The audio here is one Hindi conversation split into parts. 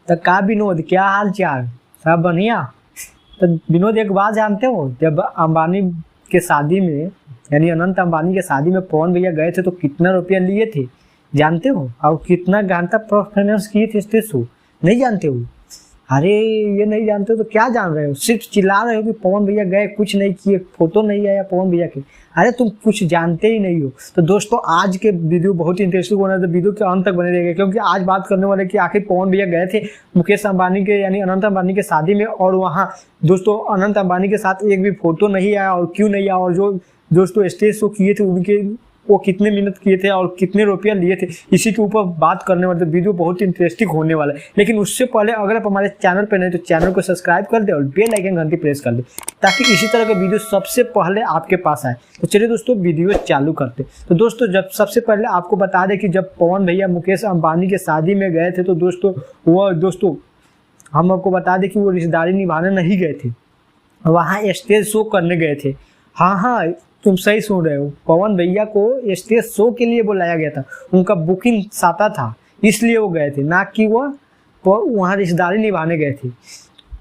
तो का विनोद, क्या हाल चाल, सब बढ़िया। तो विनोद एक बात जानते हो, जब अंबानी के शादी में यानी अनंत अंबानी के शादी में पवन भैया गए थे तो कितना रुपया लिए थे जानते हो? और कितना घंटा परफॉर्मेंस किए थे स्टेज शो, नहीं जानते हो? अरे ये नहीं जानते हो तो क्या जान रहे हो? सिर्फ चिल्ला रहे हो कि पवन भैया गए, कुछ नहीं किए, फोटो नहीं आया पवन भैया के। अरे तुम कुछ जानते ही नहीं हो। तो दोस्तों आज के वीडियो बहुत इंटरेस्टिंग होना है, तो वीडियो के अंत तक बने रहेगा, क्योंकि आज बात करने वाले कि आखिर पवन भैया गए थे मुकेश अंबानी के यानी अनंत अंबानी के शादी में, और वहाँ दोस्तों अनंत अंबानी के साथ एक भी फोटो नहीं आया, और क्यों नहीं आया, और जो दोस्तों स्टेज शो किए थे उनके वो कितने मिनट किए थे और कितने रुपया लिए थे, इसी के ऊपर बात करने वाले। तो वीडियो बहुत इंटरेस्टिंग होने वाला है। लेकिन उससे पहले अगर आप हमारे चैनल पर नहीं तो चैनल को सब्सक्राइब कर दे और बेल आइकन घंटी प्रेस कर दे, ताकि इसी तरह का वीडियो सबसे पहले आपके पास आए। तो चलिए दोस्तों वीडियो चालू करते। तो दोस्तों जब सबसे पहले आपको बता दें कि जब पवन भैया मुकेश अंबानी के शादी में गए थे तो दोस्तों हम आपको बता दें कि वो रिश्तेदारी निभाने नहीं गए थे, वहाँ स्टेज शो करने गए थे। हाँ तुम सही सुन रहे हो, पवन भैया को स्टेज शो के लिए बुलाया गया था, उनका बुकिंग साता था इसलिए वो गए थे, ना कि वो वहाँ रिश्तेदारी निभाने गए थे।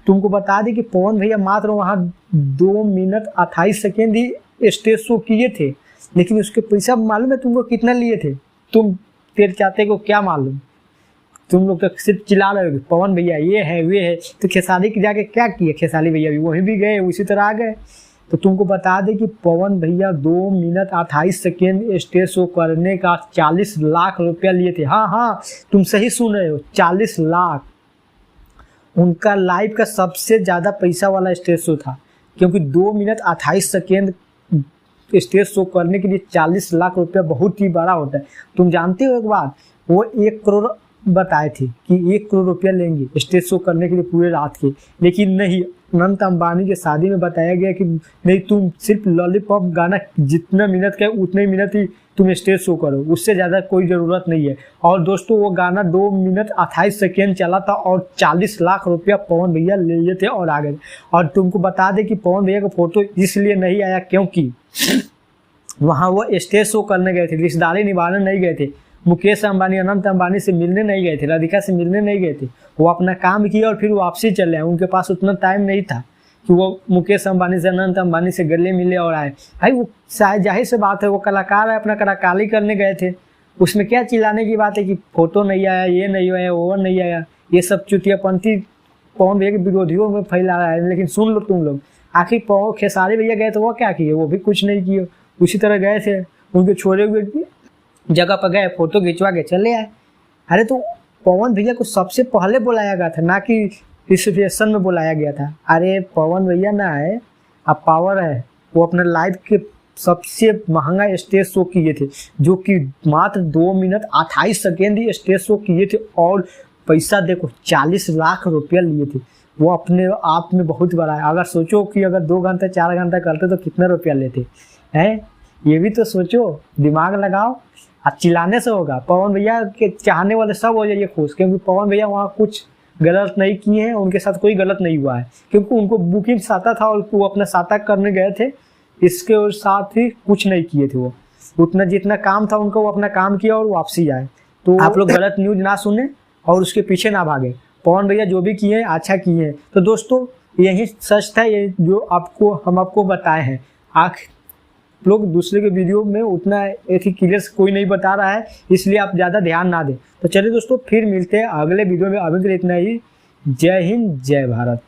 तुमको बता दें कि पवन भैया मात्र वहाँ 2 मिनट 28 सेकेंड ही स्टेज शो किए थे, लेकिन उसके पैसा मालूम है तुमको कितना लिए थे? तुम तेरे चाहते को क्या मालूम? तुम लोग तो सिर्फ चिल्ला रहे हो पवन भैया ये है वे है। तो खेसारी के जाके क्या किए? खेसारी भैया भी वहीं भी गए, उसी तरह आ गए। तो तुमको बता दें कि पवन भैया 2 मिनट 28 सेकेंड स्टेज शो करने का 40 लाख रुपया लिए थे। हाँ तुम सही सुन रहे हो, 40 लाख। उनका लाइफ का सबसे ज़्यादा पैसा वाला स्टेज शो था, क्योंकि 2 मिनट 28 सेकेंड स्टेज शो करने के लिए 40 लाख रुपया बहुत ही बड़ा होता है। तुम जानते हो एक बात, वो 1 करोड़ बताए थे कि 1 करोड़ रुपया लेंगे स्टेज शो करने के लिए पूरे रात के, लेकिन नहीं, अनंत अंबानी के शादी में बताया गया कि नहीं, तुम सिर्फ लॉलीपॉप गाना जितना मिनट का है उतने मिनट ही तुम स्टेज शो करो, उससे ज़्यादा कोई ज़रूरत नहीं है। और दोस्तों वो गाना 2 मिनट 28 सेकेंड चला था और 40 लाख रुपया पवन भैया ले लिए थे और आ गए। और तुमको बता दें कि पवन भैया का फोटो इसलिए नहीं आया क्योंकि वहाँ वो स्टेज शो करने गए थे, रिश्तेदारी निभाने नहीं गए थे। मुकेश अंबानी अनंत अंबानी से मिलने नहीं गए थे, राधिका से मिलने नहीं गए थे। वो अपना काम किया और फिर वापसी चले आए। उनके पास उतना टाइम नहीं था कि वो मुकेश अंबानी से अनंत अंबानी से गले मिले और आए। भाई वो शायद जाहिर से बात है, वो कलाकार है, अपना कलाकारी करने गए थे, उसमें क्या चिल्लाने की बात है कि फोटो नहीं आया, ये नहीं आया, वो नहीं आया। ये सब चुतियापंथी पवन भैया के विरोधियों में फैला रहा है। लेकिन सुन लो तुम लोग, आखिर खेसारी भैया गए तो वो क्या किए? वो भी कुछ नहीं किए, उसी तरह गए थे, उनके छोड़े हुए जगह पर गए, फोटो खिंचवा के चले आए। अरे तो पवन भैया को सबसे पहले बुलाया गया था, ना कि रिसेप्शन में बुलाया गया था। अरे पवन भैया ना है, अब पावर है, वो अपने लाइफ के सबसे महंगा स्टेज शो किए थे, जो कि मात्र 2 मिनट 28 सेकेंड ही स्टेज शो किए थे, और पैसा देखो 40 लाख रुपया लिए थे। वो अपने आप में बहुत बड़ा है। अगर सोचो कि अगर 2 घंटा 4 घंटा करते तो कितना रुपया लेते हैं, ये भी तो सोचो, दिमाग लगाओ। अब चिल्लाने से होगा? पवन भैया के चाहने वाले सब हो जाइए खुश, क्योंकि पवन भैया वहाँ कुछ गलत नहीं किए हैं, उनके साथ कोई गलत नहीं हुआ है, क्योंकि उनको बुकिंग साता था और वो अपना साता करने गए थे, इसके साथ ही कुछ नहीं किए थे। वो उतना जितना काम था उनको, वो अपना काम किया और वापसी आए। तो आप लोग गलत न्यूज ना सुने और उसके पीछे ना भागे। पवन भैया जो भी किए हैं अच्छा किए हैं। तो दोस्तों यही सच था, ये जो हम आपको बताए हैं। लोग दूसरे के वीडियो में उतना क्लियर कोई नहीं बता रहा है, इसलिए आप ज़्यादा ध्यान ना दें। तो चलिए दोस्तों फिर मिलते हैं अगले वीडियो में। अभी के लिए इतना ही। जय हिंद, जय भारत।